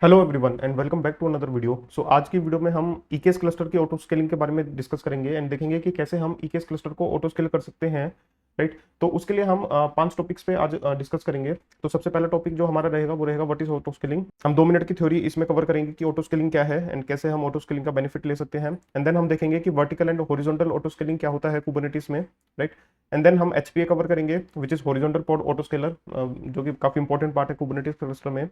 Hello everyone and welcome back to another video. So आज की video में हम ईकेएस क्लस्टर के ऑटो स्केलिंग के बारे में डिस्कस करेंगे एंड देखेंगे कि कैसे हम ईकेएस क्लस्टर को ऑटो स्केल कर सकते हैं। राइट, तो उसके लिए हम 5 टॉपिक्स पे आज डिस्कस करेंगे। तो सबसे पहला टॉपिक जो हमारा रहेगा वो रहेगा व्हाट इज ऑटो स्केलिंग। हम 2 मिनट की थ्योरी इसमें कवर करेंगे कि ऑटो स्केलिंग क्या है एंड कैसे हम ऑटो स्केलिंग का बेनिफिट ले सकते हैं। एंड देन हम देखेंगे कि vertical and horizontal auto scaling क्या होता है कुबरनेटिस में। राइट, एंड देन हम एचपीए कवर करेंगे which is horizontal pod auto scalar, जो कि काफी इंपॉर्टेंट पार्ट है कुबरनेटिस क्लस्टर में।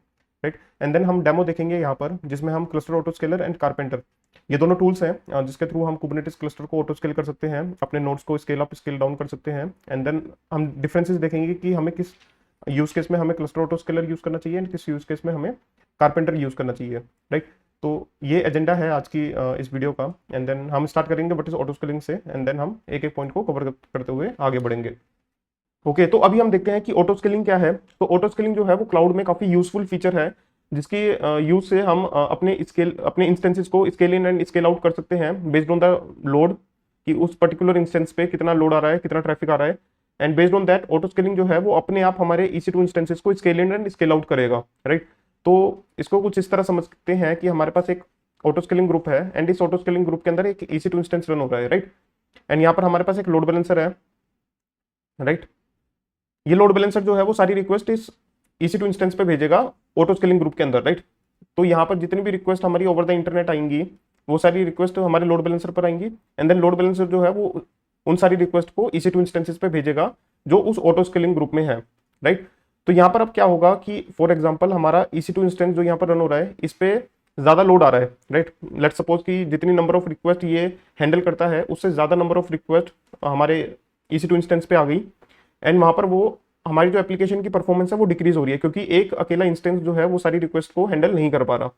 राइट, एंड देन हम डेमो देखेंगे यहाँ पर जिसमें हम cluster auto scaler and carpenter, ये दोनों टूल्स हैं जिसके थ्रू हम कुबरनेटिस क्लस्टर को ऑटो स्केल कर सकते हैं, अपने नोड्स को स्केल अप स्केल डाउन कर सकते हैं। एंड देन हम डिफरेंसेस देखेंगे कि हमें किस यूज केस में हमें क्लस्टर ऑटो स्केलर यूज करना चाहिए एंड किस यूज केस में हमें कारपेंटर यूज करना चाहिए। राइट, तो ये एजेंडा है आज की इस वीडियो का। एंड देन हम स्टार्ट करेंगे व्हाट इज ऑटो स्केलिंग से एंड देन हम एक एक पॉइंट को कवर करते हुए आगे बढ़ेंगे। ओके, तो अभी हम देखते हैं कि ऑटो स्केलिंग क्या है। तो ऑटो स्केलिंग जो है वो क्लाउड में काफी यूजफुल फीचर है जिसकी यूज से हम अपने इंस्टेंसेस को scale in and scale out कर सकते हैं बेस्ड ऑन द लोड, कि उस पर्टिकुलर इंस्टेंस पे कितना लोड आ रहा है, कितना ट्रैफिक आ रहा है। And based on that auto scaling जो है वो अपने आप हमारे EC2 इंस्टेंसेस को scale in and scale out करेगा। राइट, तो इसको कुछ इस तरह समझ सकते हैं कि हमारे पास एक ऑटो स्केलिंग ग्रुप है एंड इस ऑटो स्केलिंग ग्रुप के अंदर एक EC2 इंस्टेंस रन हो रहा है। राइट, एंड यहाँ पर हमारे पास एक लोड बैलेंसर है। राइट, ये लोड बैलेंसर जो है वो सारी रिक्वेस्ट इस EC2 इंस्टेंस पे भेजेगा ऑटो स्केलिंग ग्रुप के अंदर। राइट, तो यहाँ पर जितनी भी रिक्वेस्ट हमारी ओवर द इंटरनेट आएंगी वो सारी रिक्वेस्ट हमारे लोड बैलेंसर पर आएंगी। एंड देन लोड बैलेंसर जो है वो उन सारी रिक्वेस्ट को EC2 इंस्टेंसेस पे भेजेगा जो उस ऑटो स्केलिंग ग्रुप में है। राइट, तो यहाँ पर अब क्या होगा कि फॉर एग्जाम्पल हमारा EC2 इंस्टेंस जो यहाँ पर रन हो रहा है इस पे ज्यादा लोड आ रहा है। राइट, लेट्स सपोज कि जितनी नंबर ऑफ रिक्वेस्ट ये हैंडल करता है उससे ज्यादा नंबर ऑफ रिक्वेस्ट हमारे EC2 इंस्टेंस पे आ गई। एंड वहां पर वो हमारी जो एप्लीकेशन की परफॉर्मेंस है वो डिक्रीज हो रही है क्योंकि एक अकेला इंस्टेंस जो है वो सारी रिक्वेस्ट को हैंडल नहीं कर पा रहा।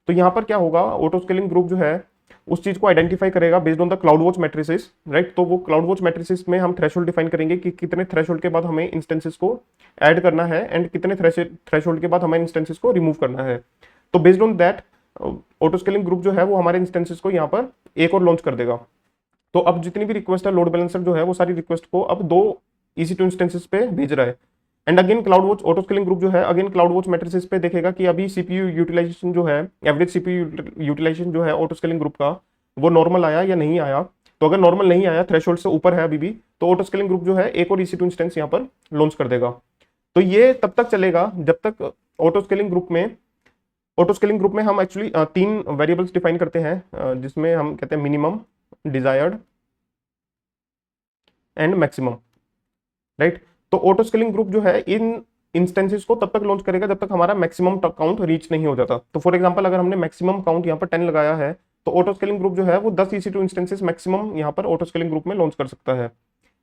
तो यहाँ पर क्या होगा, ऑटो स्केलिंग ग्रुप जो है उस चीज को आइडेंटिफाई करेगा based on the cloud watch matrices. Right, तो वो क्लाउड वॉच मैट्रिसेस में हम थ्रेशोल्ड डिफाइन करेंगे कि कितने थ्रेशोल्ड के बाद हमें इंस्टेंसेस को ऐड करना है एंड कितने थ्रेशोल्ड के बाद हमें इंस्टेंसेस को रिमूव करना है। तो based on that auto scaling group जो है वो हमारे इंस्टेंसेस को यहाँ पर एक और लॉन्च कर देगा। तो अब जितनी भी रिक्वेस्ट है लोड बैलेंसर जो है वो सारी रिक्वेस्ट को अब 2 EC2 इंस्टेंसेस पे भेज रहा है। And again cloud watch auto scaling group जो है अगेन क्लाउड वॉच मैट्रिसेस पे देखेगा कि अभी CPU यूटिलाइजेशन जो है, एवरेज CPU यूटिलाइजेशन जो है ऑटो स्केलिंग ग्रुप का वो नॉर्मल आया या नहीं आया। तो अगर नॉर्मल नहीं आया, थ्रेशोल्ड से ऊपर है अभी भी, तो ऑटो स्केलिंग ग्रुप जो है एक और EC2 इंस्टेंस यहाँ पर लॉन्च कर देगा। तो ये तब तक चलेगा जब तक ऑटो स्केलिंग ग्रुप में हम एक्चुअली 3 वेरिएबल्स डिफाइन करते हैं जिसमें हम कहते हैं minimum, desired and maximum. Right, तो ऑटो स्केलिंग ग्रुप जो है इन इंस्टेंसेस को तब तक लॉन्च करेगा जब तक हमारा मैक्सिमम काउंट रीच नहीं हो जाता। तो फॉर एग्जांपल अगर हमने मैक्सिमम काउंट यहाँ पर 10 लगाया है तो ऑटो स्केलिंग ग्रुप जो है वो 10 EC2 इंस्टेंसेस मैक्सिमम यहाँ पर ऑटो स्केलिंग ग्रुप में लॉन्च कर सकता है।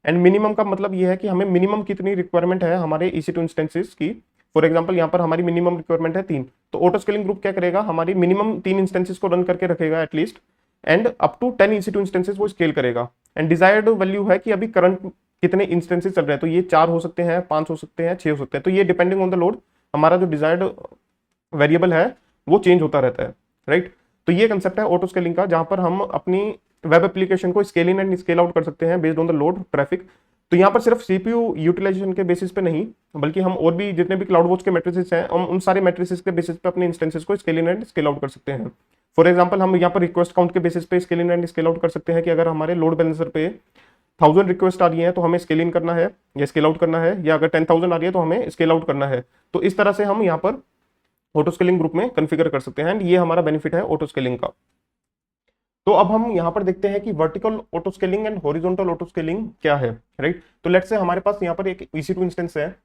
एंड मिनिमम का मतलब ये है कि हमें मिनिमम कितनी रिक्वायरमेंट है हमारे EC2 इंस्टेंसेस की। फॉर एग्जांपल यहाँ पर हमारी मिनिमम रिक्वायरमेंट है 3, तो ऑटो स्केलिंग ग्रुप क्या करेगा, हमारी मिनिमम 3 इंस्टेंसेस को रन करके रखेगा at least and up to 10 EC2 instances वो स्केल करेगा। एंड डिजायर्ड वैल्यू है कि अभी करंट कितने इंस्टेंसेस चल रहे हैं, तो ये 4 हो सकते हैं, 5 हो सकते हैं, 6 हो सकते हैं। तो ये डिपेंडिंग ऑन द लोड हमारा जो डिजायर्ड वेरिएबल है वो चेंज होता रहता है। राइट, तो ये कंसेप्ट है ऑटो स्केलिंग का जहां पर हम अपनी वेब एप्लीकेशन को scale in and scale out कर सकते हैं based on the load traffic. तो यहाँ पर सिर्फ CPU यूटिलाइजेशन के बेसिस पे नहीं बल्कि हम और भी जितने भी क्लाउड वॉच के मैट्रिसेस हैं हम उन सारे मैट्रिसेस के बेसिस पे अपने इंस्टेंसेस को scale in and scale out कर सकते हैं। फॉर एग्जांपल हम यहाँ पर रिक्वेस्ट काउंट के बेसिस पे scale in and scale out कर सकते हैं कि अगर हमारे लोड बैलेंसर पे 1000 रिक्वेस्ट आ रही है तो हमें स्केल इन करना है या स्केल आउट करना है, या अगर 10,000 आ रही है तो हमें स्केल आउट करना है। तो इस तरह से हम यहाँ पर ऑटो स्केलिंग ग्रुप में कॉन्फ़िगर कर सकते हैं एंड ये हमारा बेनिफिट है ऑटो स्केलिंग का। तो अब हम यहाँ पर देखते हैं कि vertical auto scaling and horizontal auto scaling क्या है। राइट, तो लेट्स से हमारे पास यहाँ पर एक EC2 इंस्टेंस है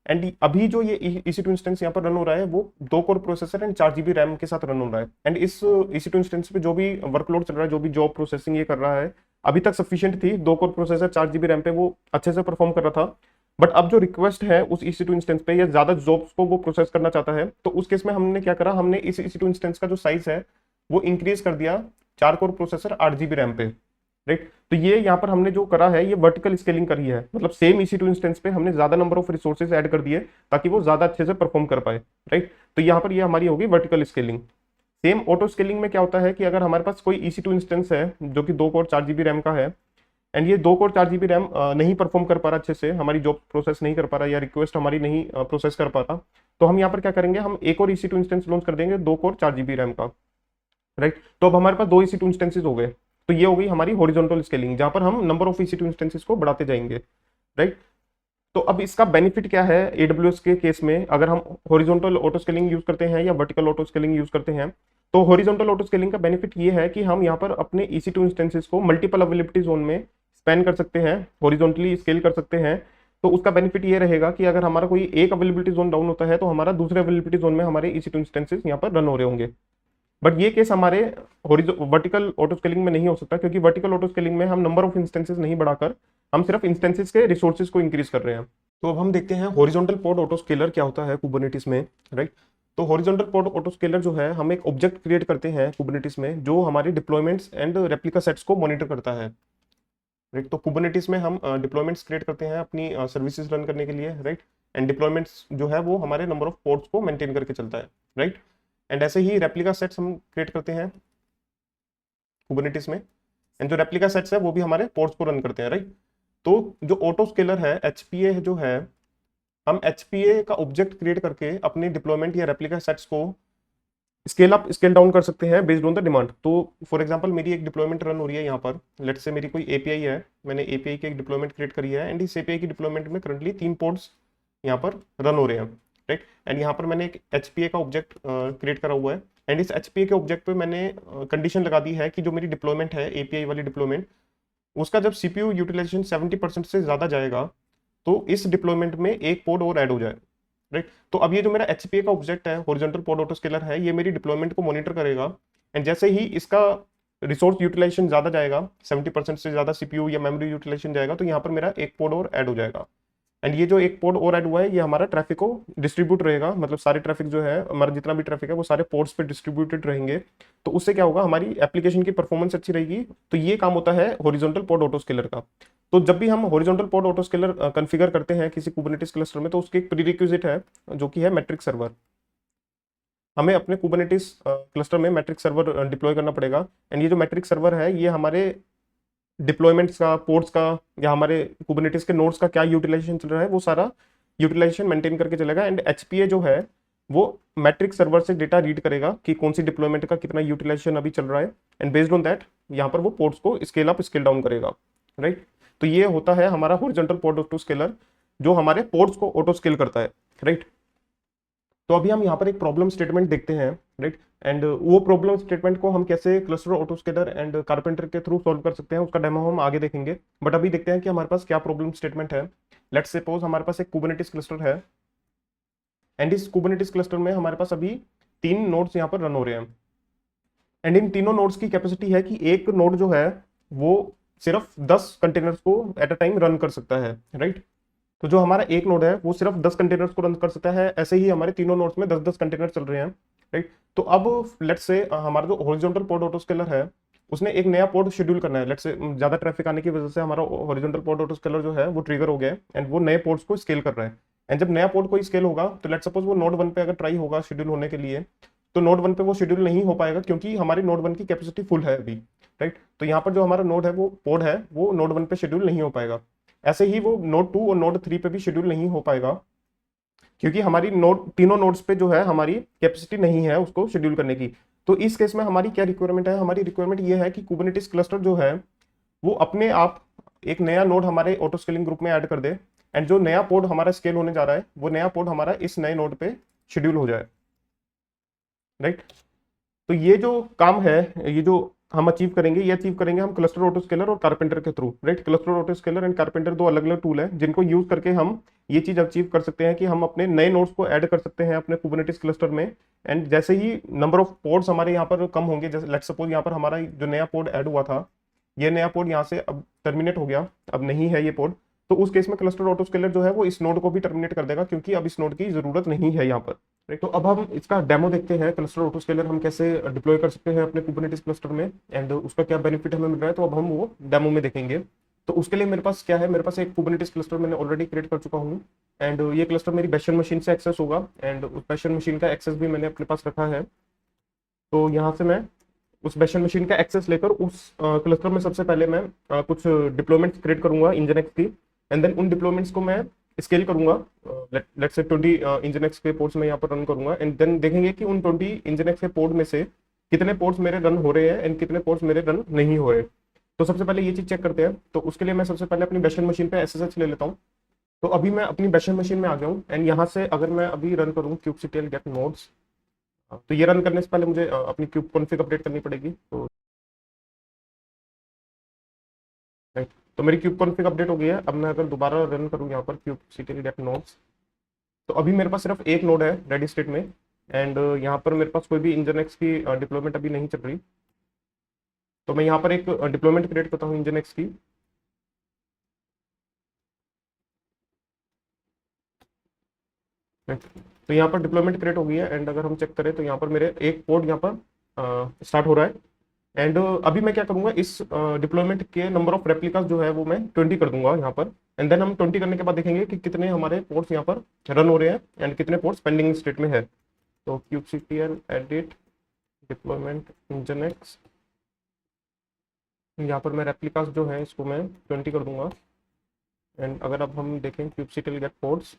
एंड अभी जो ये EC2 इंस्टेंस यहाँ पर रन हो रहा है वो 2 core processor and 4 GB RAM के साथ रन हो रहा है। एंड इस EC2 इंस्टेंस पे जो भी वर्कलोड चल रहा है, जो भी जॉब प्रोसेसिंग ये कर रहा है, अभी तक सफिशिएंट थी। 2 कोर प्रोसेसर 4 GB रैम पे वो अच्छे से परफॉर्म कर रहा था। बट अब जो रिक्वेस्ट है उस EC2 इंस्टेंस पे या ज्यादा जॉब्स को वो प्रोसेस करना चाहता है, तो उस केस में हमने क्या करा, हमने इस EC2 इंस्टेंस का जो साइज है वो इंक्रीज कर दिया 4 कोर प्रोसेसर 8 GB रैम पे। राइट, तो ये यहाँ पर हमने जो करा है ये वर्टिकल स्केलिंग करी है, मतलब सेम EC2 इंस्टेंस पे हमने ज्यादा नंबर ऑफ रिसोर्सेज ऐड कर दिए ताकि वो ज्यादा अच्छे से परफॉर्म कर पाए। राइट, तो यहाँ पर ये हमारी होगी vertical scaling. Same auto scaling में क्या होता है कि अगर हमारे पास कोई EC2 इंस्टेंस है जो कि 2 कोर 4 GB रैम का है एंड ये 2 कोर 4 GB रैम नहीं परफॉर्म कर पा रहा अच्छे से, हमारी जॉब प्रोसेस नहीं कर पा रहा या रिक्वेस्ट हमारी नहीं प्रोसेस कर पा रहा, तो हम यहाँ पर क्या करेंगे, हम एक और EC2 इंस्टेंस लॉन्च कर देंगे 2 कोर 4 GB रैम का, राइट। तो अब हमारे पास 2 EC2 इंस्टेंसेस हो गए। तो ये हो गई हमारी हॉरिजॉन्टल स्केलिंग, जहां पर हम नंबर ऑफ EC2 इंस्टेंसेस को बढ़ाते जाएंगे, राइट। तो अब इसका बेनिफिट क्या है AWS के केस में, अगर हम हॉरिजॉन्टल ऑटो स्केलिंग यूज करते हैं या वर्टिकल ऑटो स्केलिंग यूज करते हैं। तो हॉरिजॉन्टल ऑटो स्केलिंग का बेनिफिट ये है कि हम यहाँ पर अपने EC2 इंस्टेंसेस को मल्टीपल अवेलेबिलिटी जोन में स्पैन कर सकते हैं, हॉरिजॉन्टली स्केल कर सकते हैं। तो उसका बेनिफिट ये रहेगा कि अगर हमारा कोई एक अवेलेबिलिटी जोन डाउन होता है तो हमारा दूसरे अवेलेबिलिटी जोन में हमारे EC2 इंस्टेंसेस यहाँ पर रन हो रहे होंगे। बट ये केस हमारे वर्टिकल ऑटो स्केलिंग में नहीं हो सकता, क्योंकि वर्टिकल ऑटो स्केलिंग में हम नंबर ऑफ इंस्टेंसेस नहीं बढ़ाकर हम सिर्फ इंस्टेंसेस के रिसोर्सेज को इंक्रीज कर रहे हैं। तो अब हम देखते हैं हॉरिजॉन्टल पॉड ऑटो स्केलर क्या होता है कुबरनेटिस में, राइट। तो हॉरिजॉन्टल पॉड ऑटो स्केलर जो है, हम एक ऑब्जेक्ट क्रिएट करते हैं कुबरनेटिस में जो हमारे डिप्लॉयमेंट्स एंड रेप्लिका सेट्स को मॉनिटर करता है, राइट। तो कुबरनेटिस में हम डिप्लॉयमेंट्स क्रिएट करते हैं अपनी सर्विसेज रन करने के लिए, राइट। एंड डिप्लॉयमेंट्स जो है वो हमारे नंबर ऑफ पोर्ट्स को मेंटेन करके चलता है, राइट। एंड ऐसे ही रेप्लिका सेट्स हम क्रिएट करते हैं कुबरनेटिस में, एंड जो रेप्लिका सेट्स है वो भी हमारे पोर्ट्स को रन करते हैं, राइट। तो जो ऑटो स्केलर है HPA जो है, हम HPA का ऑब्जेक्ट क्रिएट करके अपने डिप्लॉयमेंट या रेप्लिका सेट्स को स्केल अप स्केल डाउन कर सकते हैं बेस्ड ऑन द डिमांड। तो फॉर एग्जांपल मेरी एक डिप्लॉयमेंट रन हो रही है यहाँ पर, लेट्स से मेरी कोई API है, मैंने API की एक डिप्लॉयमेंट क्रिएट करी है, एंड इस API की डिप्लॉयमेंट में करंटली 3 पोर्ट्स यहाँ पर रन हो रहे हैं, राइट। एंड यहाँ पर मैंने एक HPA का ऑब्जेक्ट क्रिएट करा हुआ है, एंड इस HPA के ऑब्जेक्ट पे मैंने कंडीशन लगा दी है कि जो मेरी डिप्लॉयमेंट है API वाली डिप्लॉयमेंट, उसका जब CPU यूटिलाइजेशन 70% से ज्यादा जाएगा तो इस डिप्लॉयमेंट में एक पोड और ऐड हो जाए, राइट। तो अब ये जो मेरा HPA का ऑब्जेक्ट है, हॉरिजॉन्टल पॉड ऑटो स्केलर है, ये मेरी डिप्लॉयमेंट को मॉनिटर करेगा, एंड जैसे ही इसका रिसोर्स यूटिलाइजेशन ज्यादा जाएगा, 70% से ज्यादा CPU या मेमोरी यूटिलाइजेशन जाएगा, तो यहाँ पर मेरा एक पोड और ऐड हो जाएगा। एंड ये जो एक पोड और ऐड हुआ है, ये हमारा ट्रैफिक को डिस्ट्रीब्यूट रहेगा, मतलब सारे ट्रैफिक जो है हमारा जितना भी ट्रैफिक है वो सारे पोर्ट्स पे डिस्ट्रीब्यूटेड रहेंगे। तो उससे क्या होगा, हमारी एप्लीकेशन की परफॉर्मेंस अच्छी रहेगी। तो ये काम होता है हॉरिजॉन्टल पॉड ऑटो स्केलर का। तो जब भी हम horizontal pod auto scalar configure करते हैं किसी कुबरनेटिस क्लस्टर में, तो उसके एक प्रीरिक्विजिट है जो कि है मैट्रिक्स सर्वर। हमें अपने कुबरनेटिस क्लस्टर में मैट्रिक्स सर्वर डिप्लॉय करना पड़ेगा, एंड ये जो मैट्रिक्स सर्वर है ये हमारे डिप्लॉयमेंट्स का, पोर्ट्स का, या हमारे कुबरनेटिस के नोड्स का क्या यूटिलाइजेशन चल रहा है वो सारा यूटिलाइजेशन मेंटेन करके चलेगा। एंड HPA जो है वो मैट्रिक्स सर्वर से डेटा रीड करेगा कि कौन सी डिप्लॉयमेंट का कितना यूटिलाइजेशन अभी चल रहा है, एंड बेस्ड ऑन दैट यहाँ पर वो पोर्ट्स को स्केल अप स्केल डाउन करेगा, राइट। तो ये होता है हमारा हॉरिजॉन्टल पॉड ऑटो स्केलर जो हमारे पोर्ट्स को ऑटो स्केल करता है, राइट। तो अभी हम यहाँ पर एक प्रॉब्लम स्टेटमेंट देखते हैं, राइट। एंड वो प्रॉब्लम स्टेटमेंट को हम कैसे cluster auto scaler and carpenter के थ्रू सॉल्व कर सकते हैं, उसका डेमो हम आगे देखेंगे। बट अभी देखते हैं कि हमारे पास क्या प्रॉब्लम स्टेटमेंट है। लेट्स सपोज हमारे पास एक कुबरनेटिस क्लस्टर है, एंड इस कुबरनेटिस क्लस्टर में हमारे पास अभी 3 नोड्स यहाँ पर रन हो रहे हैं, एंड इन तीनों नोड्स की कैपेसिटी है कि एक नोड जो है वो सिर्फ 10 कंटेनर्स को एट अ टाइम रन कर सकता है, राइट। तो जो हमारा एक नोड है वो सिर्फ 10 कंटेनर्स को रन कर सकता है, ऐसे ही हमारे तीनों नोड्स में 10-10 कंटेनर चल रहे हैं, राइट। तो अब लेट्स से हमारा जो हॉरिजॉन्टल पॉड ऑटो स्केलर है उसने एक नया पोड शेड्यूल करना है। लेट्स से ज्यादा ट्रैफिक आने की वजह से हमारा हॉरिजॉन्टल पॉड ऑटो स्केलर जो है वो ट्रिगर हो गया है, एंड वो नए पोड्स को स्केल कर रहा है। एंड जब नया पोड कोई स्केल होगा तो लेट्स सपोज वो नोड 1 पे अगर ट्राई होगा शेड्यूल होने के लिए, तो नोड 1 पे वो शेड्यूल नहीं हो पाएगा क्योंकि हमारी नोड 1 की कैपेसिटी फुल है अभी, राइट। तो यहाँ पर जो हमारा नोड है वो पोड है वो नोड 1 पे शेड्यूल नहीं हो पाएगा। ऐसे ही वो नोड 2 और नोड 3 पे भी शेड्यूल नहीं हो पाएगा क्योंकि हमारी तीनों नोड्स पे जो है हमारी कैपेसिटी नहीं है उसको शेड्यूल करने की। तो इस केस में हमारी क्या रिक्वायरमेंट है, हमारी रिक्वायरमेंट ये है कि कुबरनेटिस क्लस्टर जो है वो अपने आप एक नया नोड हमारे ऑटो स्केलिंग ग्रुप में ऐड कर दे, एंड जो नया पोड हमारा स्केल होने जा रहा है वो नया पोड हमारा इस नए नोड पे शेड्यूल हो जाए, राइट। तो ये जो काम है, ये जो हम अचीव करेंगे, ये अचीव करेंगे हम क्लस्टर ऑटो स्केलर और कारपेंटर के through, right. Cluster auto scaler and carpenter 2 अलग अलग टूल है जिनको यूज करके हम ये चीज अचीव कर सकते हैं कि हम अपने नए नोड्स को ऐड कर सकते हैं अपने कुबरनेटिस क्लस्टर में। एंड जैसे ही नंबर ऑफ पोड्स हमारे यहाँ पर कम होंगे, जैसे लेट्स सपोज यहाँ पर हमारा जो नया पोड ऐड हुआ था, ये नया पोड यहाँ से अब टर्मिनेट हो गया, अब नहीं है ये पोड, तो उस केस में क्लस्टर ऑटो स्केलर जो है वो इस नोड को भी टर्मिनेट कर देगा क्योंकि अब इस नोड की जरूरत नहीं है यहाँ पर, राइट। तो अब हम इसका डेमो देखते हैं, क्लस्टर ऑटो स्केलर हम कैसे डिप्लॉय कर सकते हैं अपने कुबरनेटिस क्लस्टर में, एंड उसका क्या बेनिफिट हमें मिल रहा है। तो अब हम वो डेमो में देखेंगे। तो उसके लिए मेरे पास क्या है, मेरे पास एक कुबरनेटिस क्लस्टर मैंने ऑलरेडी क्रिएट कर चुका हूँ, एंड ये क्लस्टर मेरी बेशन मशीन से एक्सेस होगा, एंड उस बेशन मशीन का एक्सेस भी मैंने अपने पास रखा है। तो यहाँ से मैं उस बेशन मशीन का एक्सेस लेकर उस क्लस्टर में सबसे पहले मैं कुछ डिप्लॉयमेंट्स क्रिएट करूंगा इंजन एक्स की, एंड देन उन डिप्लॉयमेंट्स को मैं स्केल करूंगा, लेट्स से 20 इंजनेक्स के पोर्ट्स में यहाँ पर रन करूंगा, एंड देन देखेंगे कि उन 20 इंजनेक्स के पोर्ट में से कितने पोर्ट्स मेरे रन हो रहे हैं एंड कितने पोर्ट्स मेरे रन नहीं हो रहे। तो सबसे पहले ये चीज चेक करते हैं। तो उसके लिए मैं सबसे पहले अपनी बेशन मशीन पे एसएसएच ले लेता हूँ। तो अभी मैं अपनी बेशन मशीन में आ गया हूँ, एंड यहाँ से अगर मैं अभी रन करूँ kubectl get nodes, तो ये रन करने से पहले मुझे अपनी क्यूब कॉन्फ़िग अपडेट करनी पड़ेगी। तो राइट, तो मेरी क्यूब कॉन्फ़िग अपडेट हो गई है। अब मैं अगर दोबारा रन करूँ यहाँ पर kubectl get nodes, तो अभी मेरे पास सिर्फ एक नोड है रेडी स्टेट में, एंड यहाँ पर मेरे पास कोई भी इंजनएक्स की डिप्लॉयमेंट अभी नहीं चल रही। तो मैं यहाँ पर एक डिप्लॉयमेंट क्रिएट करता हूँ इंजनएक्स की। तो यहाँ पर डिप्लॉयमेंट क्रिएट हो गई है, एंड अगर हम चेक करें तो यहाँ पर मेरे एक पोर्ट यहाँ पर स्टार्ट हो रहा है। एंड अभी मैं क्या करूंगा, इस डिप्लॉयमेंट के नंबर ऑफ रेप्लिकास जो है वो मैं 20 कर दूंगा यहाँ पर, एंड देन हम 20 करने के बाद देखेंगे कि कितने हमारे पोर्ट्स यहाँ पर रन हो रहे हैं एंड कितने पोर्ट्स पेंडिंग स्टेट में है। तो kubectl edit डिप्लॉयमेंट इंजनएक्स, यहाँ पर मैं रेप्लिकास जो है इसको मैं 20 कर दूंगा। एंड अगर अब हम देखें kubectl get ports,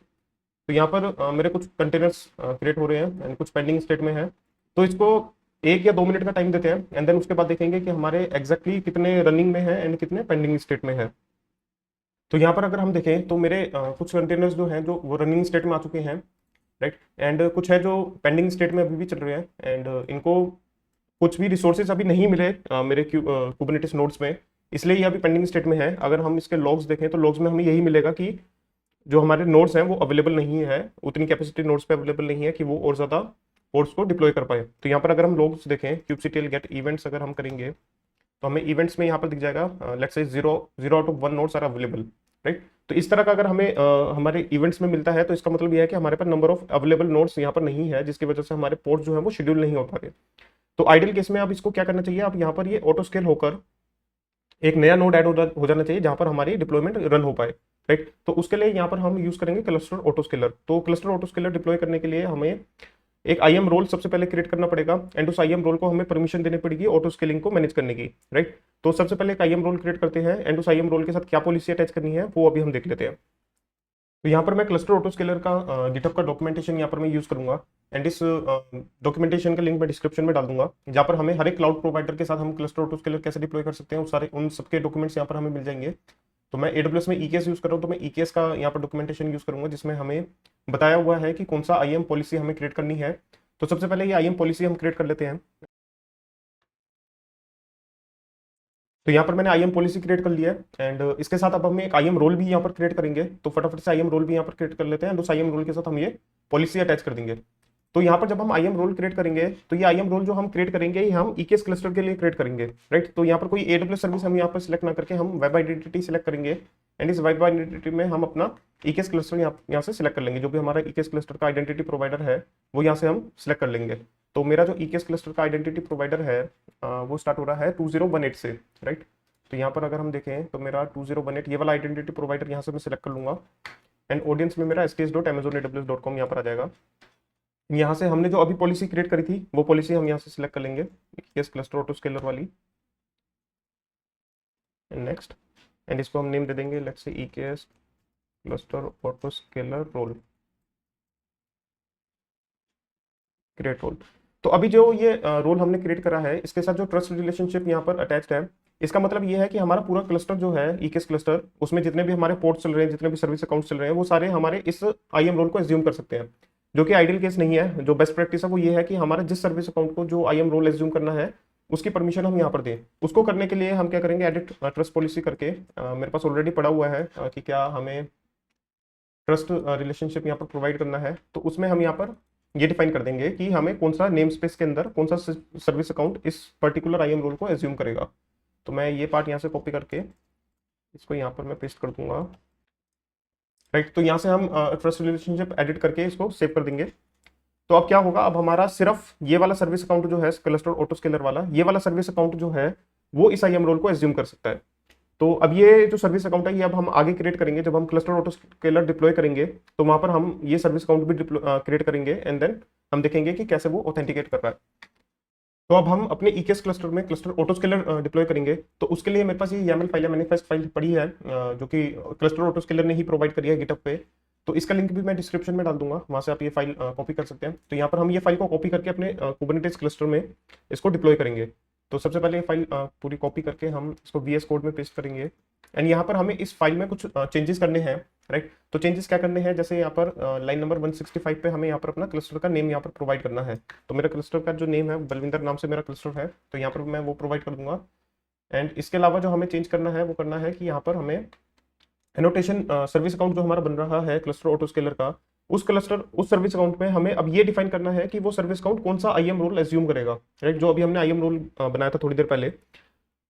तो यहाँ पर मेरे कुछ कंटेनर्स क्रिएट हो रहे हैं एंड कुछ पेंडिंग स्टेट में है। तो इसको 1 या 2 मिनट का टाइम देते हैं, एंड देन उसके बाद देखेंगे कि हमारे एग्जैक्टली कितने रनिंग में है एंड कितने पेंडिंग स्टेट में है। तो यहाँ पर अगर हम देखें तो मेरे कुछ कंटेनर्स जो हैं जो वो रनिंग स्टेट में आ चुके हैं, राइट, एंड कुछ है जो पेंडिंग स्टेट में अभी भी चल रहे हैं, एंड इनको कुछ भी रिसोर्सेज अभी नहीं मिले मेरे कुबरनेटिस नोड्स में, इसलिए ये अभी पेंडिंग स्टेट में है। अगर हम इसके लॉग्स देखें तो लॉग्स में हमें यही मिलेगा कि जो हमारे नोड्स हैं वो अवेलेबल नहीं है, उतनी कैपेसिटी नोड्स पे अवेलेबल नहीं है कि वो और ज़्यादा पोर्ट्स को डिप्लॉय कर पाए। तो यहाँ पर अगर हम लॉग्स देखें kubectl get इवेंट्स अगर हम करेंगे तो हमें इवेंट्स में यहाँ पर दिख जाएगा let's say 0 out of 1 nodes are available, right. तो इस तरह का अगर हमें हमारे इवेंट्स में मिलता है तो इसका मतलब यह है कि हमारे पास नंबर ऑफ अवेलेबल नोड्स यहाँ पर नहीं है, जिसकी वजह से हमारे पोर्ट जो है वो शेड्यूल नहीं हो पा रहे। तो आइडियल केस में आप इसको क्या करना चाहिए, आप यहाँ पर ये ऑटो स्केल होकर एक नया नोड ऐड हो जाना चाहिए जहां पर हमारी डिप्लॉयमेंट रन हो पाए, राइट। तो उसके लिए यहाँ पर हम यूज करेंगे क्लस्टर ऑटो स्केलर। तो क्लस्टर ऑटो स्केलर डिप्लॉय करने के लिए हमें एक आईएम रोल सबसे पहले क्रिएट करना पड़ेगा, एंड उस आईएम रोल को हमें परमिशन देनी पड़ेगी ऑटो स्केलिंग को मैनेज करने की, राइट। तो सबसे पहले एक आईएम रोल क्रिएट करते हैं, एंड उस आईएम रोल के साथ क्या पॉलिसी अटैच करनी है वो अभी हम देख लेते हैं। तो यहाँ पर मैं क्लस्टर ऑटो स्केलर का गिटहब का डॉक्यूमेंटेशन यहाँ पर मैं यूज करूंगा, एंड इस डॉक्यूमेंटेशन का लिंक मैं डिस्क्रिप्शन में डाल दूंगा, जहाँ पर हमें हर एक क्लाउड प्रोवाइडर के साथ हम क्लस्टर ऑटो स्केलर कैसे डिप्लॉय कर सकते हैं उन सबके डॉक्यूमेंट्स यहाँ पर हमें मिल जाएंगे। तो मैं AWS में EKS यूज कर रहा हूँ, तो मैं EKS का यहाँ पर डॉक्यूमेंटेशन यूज करूंगा, जिसमें हमें बताया हुआ है कि कौन सा आईएम पॉलिसी हमें क्रिएट करनी है। तो सबसे पहले ये आईएम पॉलिसी हम क्रिएट कर लेते हैं। तो यहाँ पर मैंने आईएम पॉलिसी क्रिएट कर लिया है, एंड इसके साथ अब हम एक आईएम रोल भी यहाँ पर क्रिएट करेंगे। तो फटाफट से आईएम रोल भी यहाँ पर क्रिएट कर लेते हैं, एंड उस आईएम रोल के साथ हम ये पॉलिसी अटैच कर देंगे। तो यहाँ पर जब हम आईएम रोल क्रिएट करेंगे तो ये आईएम रोल जो हम क्रिएट करेंगे ये हम EKS क्लस्टर के लिए क्रिएट करेंगे, राइट। तो यहाँ पर कोई AWS सर्विस हम यहाँ पर सिलेक्ट ना करके हम वेब आइडेंटिटी सिलेक्ट करेंगे, एंड इस वेब आइडेंटिटी में हम अपना EKS क्लस्टर यहाँ से सिलेक्ट कर लेंगे। जो भी हमारा EKS क्लस्टर का आइडेंटिटी प्रोवाइडर है वो यहाँ से हम सिलेक्ट कर लेंगे। तो मेरा जो EKS क्लस्टर का आइडेंटिटी प्रोवाइडर है वो स्टार्ट हो रहा है 2018 से, राइट। तो यहाँ पर अगर हम देखें तो मेरा 2018 ये वाला आइडेंटिटी प्रोवाइडर यहाँ से मैं सिलेक्ट कर लूंगा, एंड ऑडियंस में मेरा sts.amazonaws.com यहाँ पर आ जाएगा। यहाँ से हमने जो अभी पॉलिसी क्रिएट करी थी वो पॉलिसी हम यहाँ से सिलेक्ट कर लेंगे, EKS क्लस्टर ऑटो स्केलर वाली, नेक्स्ट, एंड इसको हम नेम दे देंगे let's say EKS cluster auto scaler role, create role. तो अभी जो ये रोल हमने क्रिएट करा है इसके साथ जो ट्रस्ट रिलेशनशिप यहाँ पर अटैच्ड है, इसका मतलब ये है कि हमारा पूरा क्लस्टर जो है EKS क्लस्टर, उसमें जितने भी हमारे पोर्ट चल रहे हैं, जितने भी सर्विस अकाउंट चल रहे हैं, वो सारे हमारे इस आईएम रोल को एज्यूम कर सकते हैं, जो कि आइडियल केस नहीं है। जो बेस्ट प्रैक्टिस है वो ये है कि हमारा जिस सर्विस अकाउंट को जो आईएम रोल एज्यूम करना है उसकी परमिशन हम यहाँ पर दें। उसको करने के लिए हम क्या करेंगे, एडिट ट्रस्ट पॉलिसी करके मेरे पास ऑलरेडी पड़ा हुआ है कि क्या हमें ट्रस्ट रिलेशनशिप यहाँ पर प्रोवाइड करना है। तो उसमें हम यहाँ पर ये डिफाइन कर देंगे कि हमें कौन सा नेम स्पेस के अंदर कौन सा सर्विस अकाउंट इस पर्टिकुलर आईएम रोल को एज्यूम करेगा। तो मैं ये पार्ट यहाँ से कॉपी करके इसको यहाँ पर मैं पेस्ट कर दूंगा, राइट। तो यहाँ से हम ट्रस्ट रिलेशनशिप एडिट करके इसको सेव कर देंगे। तो अब क्या होगा, अब हमारा सिर्फ ये वाला सर्विस अकाउंट जो है क्लस्टर ऑटो स्केलर वाला, ये वाला सर्विस अकाउंट जो है वो इस आईएम रोल को एज्यूम कर सकता है। तो अब ये जो सर्विस अकाउंट है ये अब हम आगे क्रिएट करेंगे, जब हम क्लस्टर ऑटो स्केलर डिप्लॉय करेंगे तो वहां पर हम ये सर्विस अकाउंट भी क्रिएट करेंगे, एंड देन हम देखेंगे कि कैसे वो ऑथेंटिकेट कर रहा है। तो अब हम अपने EKS क्लस्टर में क्लस्टर ऑटो स्केलर डिप्लॉय करेंगे। तो उसके लिए मेरे पास ये YAML फाइल है, मैनिफेस्ट फाइल पड़ी है जो कि क्लस्टर ऑटो स्केलर ने ही प्रोवाइड करी है गिटहब पे। तो इसका लिंक भी मैं डिस्क्रिप्शन में डाल दूंगा, वहां से आप ये फाइल कॉपी कर सकते हैं। तो यहाँ पर हम ये फाइल को कॉपी करके अपने कुबरनेटिस क्लस्टर में इसको डिप्लॉय करेंगे। तो सबसे पहले ये फाइल पूरी कॉपी करके हम इसको VS कोड में पेस्ट करेंगे। एंड यहाँ पर हमें इस फाइल में कुछ चेंजेस करने हैं, राइट। तो चेंजेस क्या करने हैं, जैसे यहाँ पर लाइन नंबर 165 पे हमें यहाँ पर अपना क्लस्टर का नेम यहाँ पर प्रोवाइड करना है। तो मेरा क्लस्टर का जो नेम है बलविंदर नाम से मेरा क्लस्टर है, तो यहाँ पर मैं वो प्रोवाइड कर दूंगा। एंड इसके अलावा जो हमें चेंज करना है वो करना है कि यहाँ पर हमें एनोटेशन सर्विस अकाउंट जो हमारा बन रहा है क्लस्टर ऑटो स्केलर का, उस सर्विस अकाउंट में हमें अब ये डिफाइन करना है कि वो सर्विस अकाउंट कौन सा IAM रोल एज्यूम करेगा, राइट। जो अभी हमने IAM रोल बनाया था थोड़ी देर पहले,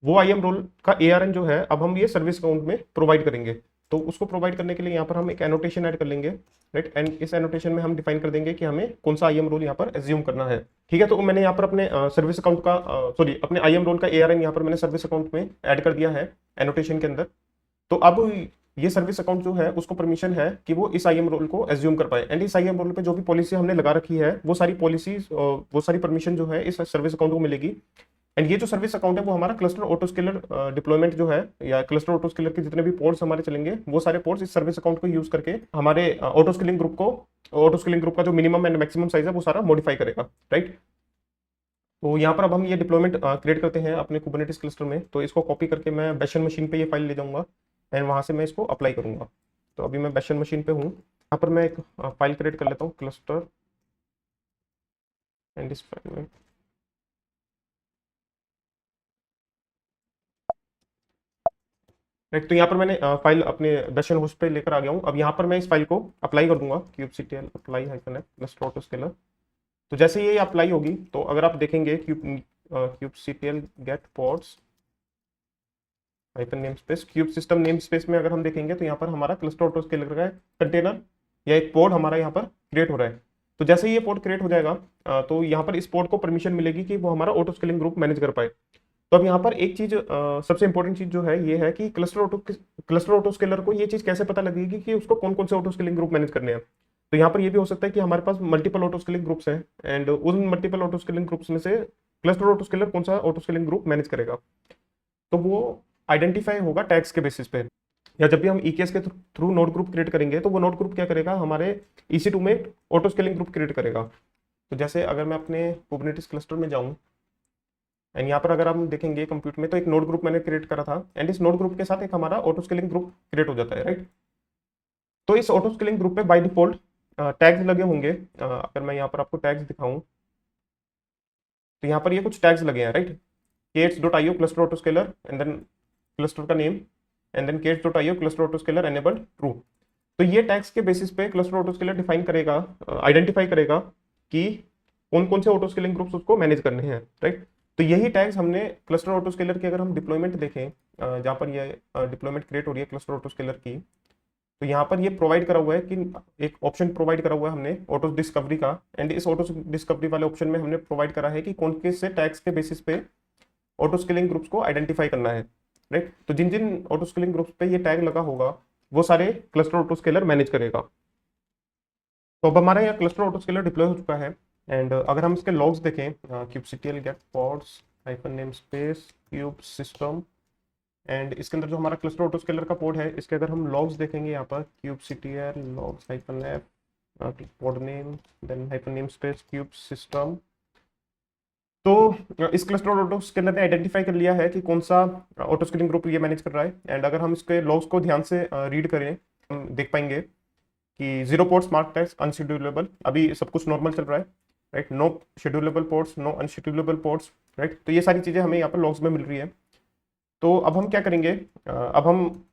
वो IAM रोल का ARN जो है अब हम ये सर्विस अकाउंट में प्रोवाइड करेंगे। तो उसको प्रोवाइड करने के लिए यहाँ पर हम एक एनोटेशन ऐड कर लेंगे, राइट। एंड इस एनोटेशन में हम डिफाइन कर देंगे कि हमें कौन सा IAM रोल यहाँ पर एज्यूम करना है, ठीक है। तो मैंने यहाँ पर अपने सर्विस अकाउंट का अपने IAM रोल का ARN यहाँ पर मैंने सर्विस अकाउंट में ऐड कर दिया है एनोटेशन के अंदर। तो अब ये सर्विस अकाउंट जो है उसको परमिशन है कि वो इस IAM रोल को एज्यूम कर पाए। एंड इस IAM रोल पे जो भी पॉलिसी हमने लगा रखी है वो सारी पॉलिसीज वो सारी परमिशन जो है इस सर्विस अकाउंट को मिलेगी। एंड ये जो सर्विस अकाउंट है वो हमारा क्लस्टर ऑटो स्केलर डिप्लॉयमेंट जो है, या क्लस्टर ऑटो स्केलर के जितने भी पोर्ट्स हमारे चलेंगे वो सारे पोर्ट्स इस सर्विस अकाउंट को यूज करके हमारे ऑटो स्केलिंग ग्रुप का जो मिनिमम एंड मैक्सिमम साइज है वो सारा मॉडिफाई करेगा, राइट। तो यहाँ पर अब हम ये डिप्लॉयमेंट क्रिएट करते हैं अपने कुबरनेटिस क्लस्टर में। तो इसको कॉपी करके मैं बैशन मशीन पे ये फाइल ले जाऊंगा एंड वहां से मैं इसको अप्लाई करूंगा। तो अभी मैं बैशन मशीन पे हूँ, यहाँ पर मैं एक फाइल क्रिएट कर लेता हूँ क्लस्टर, एंड इस फाइल में राइट। तो यहाँ पर मैंने फाइल अपने बैशन होस्ट पे लेकर आ गया हूँ। अब यहाँ पर मैं इस फाइल को अप्लाई कर दूंगा, kubectl apply -f cluster auto scalar. तो जैसे ये अप्लाई होगी तो अगर आप देखेंगे kubectl get pods namespace kube system namespace में अगर हम देखेंगे तो यहाँ पर हमारा क्लस्टर ऑटो स्केलर का कंटेनर या एक पोर्ट हमारा यहाँ पर क्रिएट हो रहा है। तो जैसे ही ये पोर्ट क्रिएट हो जाएगा तो यहाँ पर इस पोर्ट को परमिशन मिलेगी कि वो हमारा ऑटो स्केलिंग ग्रुप मैनेज कर पाए। तो अब यहाँ पर एक चीज सबसे इंपॉर्टेंट चीज जो है ये है कि क्लस्टर ऑटो स्केलर को ये चीज कैसे पता लगेगी कि उसको कौन कौन से ऑटो स्केलिंग ग्रुप मैनेज करने हैं। तो यहाँ पर ये भी हो सकता है कि हमारे पास मल्टीपल ऑटो स्केलिंग ग्रुप्स हैं एंड उन मल्टीपल ऑटो स्केलिंग ग्रुप्स में से क्लस्टर ऑटो स्केलर कौन सा ऑटो स्केलिंग ग्रुप मैनेज करेगा, तो वो आइडेंटिफाई होगा टैग्स के बेसिस पे। या जब भी हम EKS के थ्रू नोड ग्रुप क्रिएट करेंगे तो वो नोड ग्रुप क्या करेगा, हमारे EC2 में ऑटो स्केलिंग ग्रुप क्रिएट करेगा। तो जैसे अगर मैं अपने कुबरनेटिस क्लस्टर में जाऊं एंड यहाँ पर अगर हम देखेंगे कंप्यूटर में तो एक नोड ग्रुप मैंने क्रिएट करा था एंड इस नोड ग्रुप के साथ एक हमारा ऑटो स्केलिंग ग्रुप क्रिएट हो जाता है, राइट। तो इस ऑटो स्केलिंग ग्रुप पे बाय डिफॉल्ट टैग्स लगे होंगे। अगर मैं यहाँ पर आपको टैग्स दिखाऊं तो यहाँ पर ये कुछ टैग्स लगे हैं, right. kh.io cluster auto scaler and then cluster का name and then kh.io cluster auto scaler enabled true. तो ये टैग्स के बेसिस पे क्लस्टर ऑटो स्केलर डिफाइन करेगा, आइडेंटिफाई करेगा कि कौन कौन से ऑटो स्केलिंग ग्रुप्स उसको मैनेज करने हैं, राइट। तो यही टैग्स हमने क्लस्टर ऑटो स्केलर की अगर हम डिप्लॉयमेंट देखें, जहाँ पर ये डिप्लॉयमेंट क्रिएट हो रही है क्लस्टर ऑटो स्केलर की, तो यहाँ पर ये प्रोवाइड करा हुआ है कि एक ऑप्शन प्रोवाइड करा हुआ है हमने ऑटो डिस्कवरी का। एंड इस ऑटो डिस्कवरी वाले ऑप्शन में हमने प्रोवाइड करा है कि कौन से टैग्स के बेसिस पे ऑटो स्केलिंग ग्रुप्स को आइडेंटिफाई करना है, राइट। तो जिन जिन ऑटो स्केलिंग ग्रुप्स पे ये टैग लगा होगा वो सारे क्लस्टर ऑटो स्केलर मैनेज करेगा। तो अब हमारा यहाँ क्लस्टर ऑटो स्केलर डिप्लॉय हो चुका है। एंड अगर हम इसके लॉग्स देखें, kubectl get pods namespace kube system, and इसके अंदर जो हमारा क्लस्टर ऑटो स्केलर का पोर्ट है इसके अगर हम लॉग्स देखेंगे यहाँ पर kubectl logs -f pod name then namespace kube system. तो इस क्लस्टर ऑटो स्केलर ने आइडेंटिफाई कर लिया है कि कौन सा ऑटो स्केलिंग ग्रुप ये मैनेज कर रहा है। एंड अगर हम इसके लॉग्स को ध्यान से रीड करें हम देख पाएंगे कि 0 पोर्ट्स मार्क्ड एज अनशेड्यूलेबल, अभी सब कुछ नॉर्मल चल रहा है, right. No schedulable ports, no unschedulable ports, right. तो ये सारी चीज़ें हमें यहाँ पर लॉग्स में मिल रही है। तो अब हम क्या करेंगे, अब हम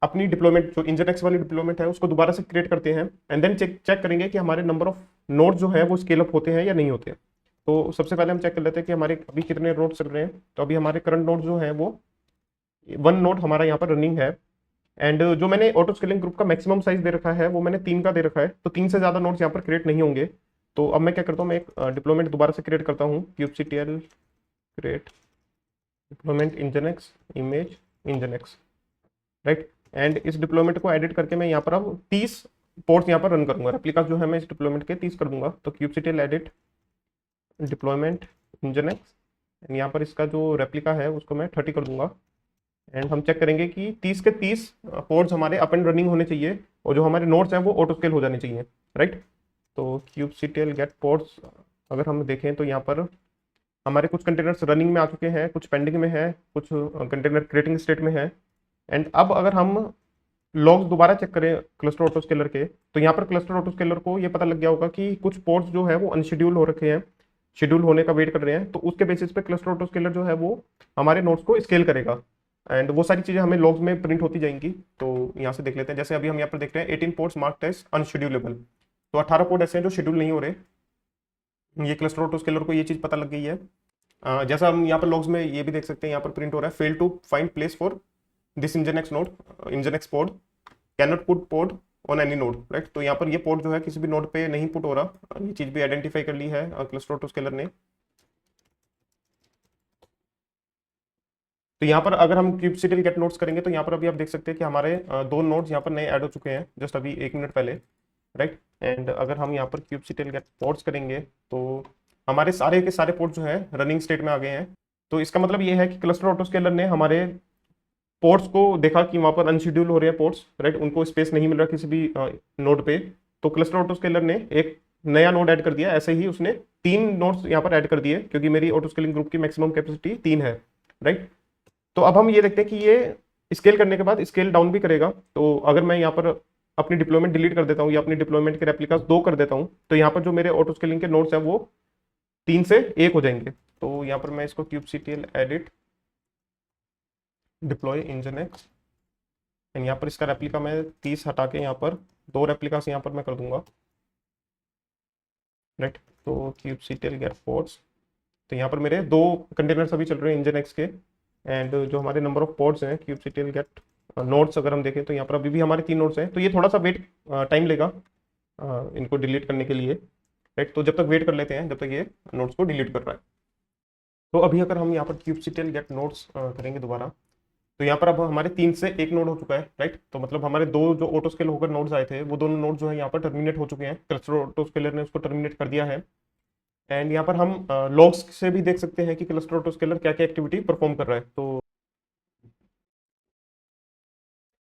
अपनी डिप्लॉयमेंट जो इंजनएक्स वाली डिप्लॉयमेंट है उसको दोबारा से क्रिएट करते हैं एंड देन चेक करेंगे कि हमारे नंबर ऑफ नोड जो है वो स्केल अप होते हैं या नहीं होते हैं। तो सबसे पहले हम चेक कर लेते हैं कि हमारे अभी कितने नोड चल रहे हैं। तो अभी हमारे करंट नोड जो है वो 1 नोड हमारा यहाँ पर रनिंग है। एंड जो मैंने ऑटो स्केलिंग ग्रुप का मैक्सिमम साइज दे रखा है वो मैंने 3 का दे रखा है, तो 3 से ज़्यादा नोड्स यहाँ पर क्रिएट नहीं होंगे। तो अब मैं क्या करता हूँ, मैं एक डिप्लॉयमेंट दोबारा से क्रिएट करता हूँ, kubectl create deployment nginx image nginx, right. And इस डिप्लॉयमेंट को एडिट करके मैं यहाँ पर अब 30 पोर्ट्स यहाँ पर रन करूंगा, रेप्लिकास जो है मैं इस डिप्लॉयमेंट के 30 कर दूंगा। तो kubectl एडिट डिप्लॉयमेंट इंजनएक्स एंड यहाँ पर इसका जो रेप्लिका है उसको मैं 30 कर दूंगा एंड हम चेक करेंगे कि 30 के 30 पोर्ट्स हमारे अप एंड रनिंग होने चाहिए और जो हमारे नोड्स हैं वो ऑटो स्केल हो जाने चाहिए, राइट। तो kubectl गेट पोर्ट्स अगर हम देखें तो यहाँ पर हमारे कुछ कंटेनर्स रनिंग में आ चुके हैं, कुछ पेंडिंग में है, कुछ कंटेनर क्रिएटिंग स्टेट में है। एंड अब अगर हम लॉग्स दोबारा चेक करें क्लस्टर ऑटो स्केलर के, तो यहाँ पर क्लस्टर ऑटो स्केलर को ये पता लग गया होगा कि कुछ पोर्ट्स जो है वो अनशेड्यूल हो रखे हैं, शेड्यूल होने का वेट कर रहे हैं। तो उसके बेसिस पे क्लस्टर ऑटो स्केलर जो है वो हमारे नोड्स को स्केल करेगा एंड वो सारी चीजें हमें लॉग्स में प्रिंट होती जाएंगी। तो यहाँ से देख लेते हैं, जैसे अभी हम यहाँ पर देखते हैं 18 पोर्ट्स मार्क्ड एज अनशेड्यूलेबल। तो 18 पोर्ट ऐसे हैं जो शेड्यूल नहीं हो रहे। ये क्लस्टर ऑटो स्केलर को ये चीज पता लग गई है। जैसा हम यहाँ पर लॉग्स में ये भी देख सकते हैं, यहाँ पर प्रिंट हो रहा है fail to find place for this nginx node, nginx port can not put port on any node, right. तो यहाँ पर ये पोर्ट जो है किसी भी नोड पे नहीं पुट हो रहा, ये चीज भी आइडेंटिफाई कर ली है क्लस्टर ऑटो स्केलर ने। तो यहाँ पर अगर हम kubectl गेट नोड्स करेंगे तो यहाँ पर अभी आप देख सकते हैं कि हमारे दो नोड्स यहाँ पर नए ऐड हो चुके हैं जस्ट अभी 1 मिनट पहले, राइट। एंड अगर हम यहाँ पर kubectl गेट पोर्ट्स करेंगे तो हमारे सारे के सारे पोर्ट जो है रनिंग स्टेट में आ गए हैं। तो इसका मतलब ये है कि क्लस्टर ऑटो स्केलर ने हमारे पोर्ट्स को देखा कि वहाँ पर अनशेड्यूल हो रहे हैं पोर्ट्स, राइट, उनको स्पेस नहीं मिल रहा किसी भी नोड पे। तो क्लस्टर ऑटो स्केलर ने एक नया नोड ऐड कर दिया। ऐसे ही उसने 3 नोड्स यहाँ पर ऐड कर दिए क्योंकि मेरी ऑटो स्केलिंग ग्रुप की मैक्सिमम कैपेसिटी 3 है, राइट। तो अब हम ये देखते हैं कि ये स्केल करने के बाद स्केल डाउन भी करेगा। तो अगर मैं यहाँ पर अपनी डिप्लॉयमेंट डिलीट कर देता हूँ या अपनी डिप्लॉयमेंट के रेप्लिकास 2 कर देता हूँ तो यहाँ पर जो मेरे ऑटो स्केलिंग के नोड्स हैं वो 3 से 1 हो जाएंगे। तो यहाँ पर मैं इसको kubectl एडिट डिप्लॉय इंजनएक्स एंड यहाँ पर इसका रेप्लिका मैं 30 हटा के यहाँ पर 2 रेप्लिकास यहाँ पर मैं कर दूंगा, राइट। तो kubectl गेट पोर्ट्स, तो यहाँ पर मेरे 2 कंटेनर्स अभी चल रहे हैं इंजनएक्स के। एंड जो हमारे नंबर ऑफ पोर्ट्स हैं kubectl गेट नोड्स अगर हम देखें तो यहाँ पर अभी भी हमारे 3 नोड्स हैं। तो ये थोड़ा सा वेट टाइम लेगा इनको डिलीट करने के लिए, राइट। तो जब तक वेट कर लेते हैं जब तक ये नोड्स को डिलीट कर रहा है। तो अभी अगर हम यहाँ पर kubectl गेट नोड्स करेंगे दोबारा तो यहाँ पर अब हमारे 3 से 1 नोड हो चुका है, राइट। तो मतलब हमारे 2 जो ऑटो स्केल होकर नोड्स आए थे वो दोनों नोड जो है यहाँ पर टर्मिनेट हो चुके हैं, क्लस्टर ऑटो स्केलर ने उसको टर्मिनेट कर दिया है। एंड यहाँ पर हम लॉग्स से भी देख सकते हैं कि क्लस्टर ऑटो स्केलर क्या क्या एक्टिविटी परफॉर्म कर रहा है। तो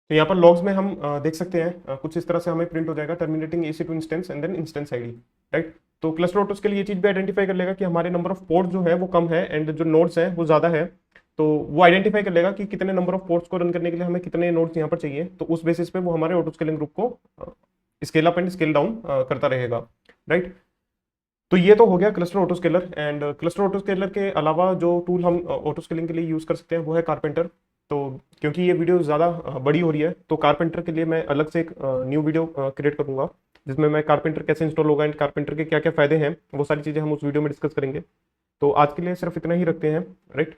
यहाँ पर लॉग्स में हम देख सकते हैं कुछ इस तरह से हमें प्रिंट हो जाएगा terminating EC2 instance and then instance ID, right. तो क्लस्टर ऑटो स्केल ये चीज भी आइडेंटिफाई कर लेगा कि हमारे नंबर ऑफ पोर्ट जो है वो कम है एंड जो नोड्स हैं वो ज्यादा है। तो वो आइडेंटिफाई कर लेगा कि कितने नंबर ऑफ पोर्ट्स को रन करने के लिए हमें कितने नोड्स यहाँ पर चाहिए। तो उस बेसिस पे वो हमारे ऑटो स्केलिंग ग्रुप को scale up and scale down करता रहेगा, राइट। तो ये तो हो गया cluster auto scaler. And cluster auto scalar के अलावा जो टूल हम ऑटो स्केलिंग के लिए यूज कर सकते हैं वो है कारपेंटर। तो क्योंकि ये वीडियो ज़्यादा बड़ी हो रही है तो कारपेंटर के लिए मैं अलग से एक न्यू वीडियो क्रिएट करूंगा जिसमें मैं कारपेंटर कैसे इंस्टॉल होगा एंड कारपेंटर के क्या क्या फायदे हैं वो सारी चीज़ें हम उस वीडियो में डिस्कस करेंगे। तो आज के लिए सिर्फ इतना ही रखते हैं, राइट।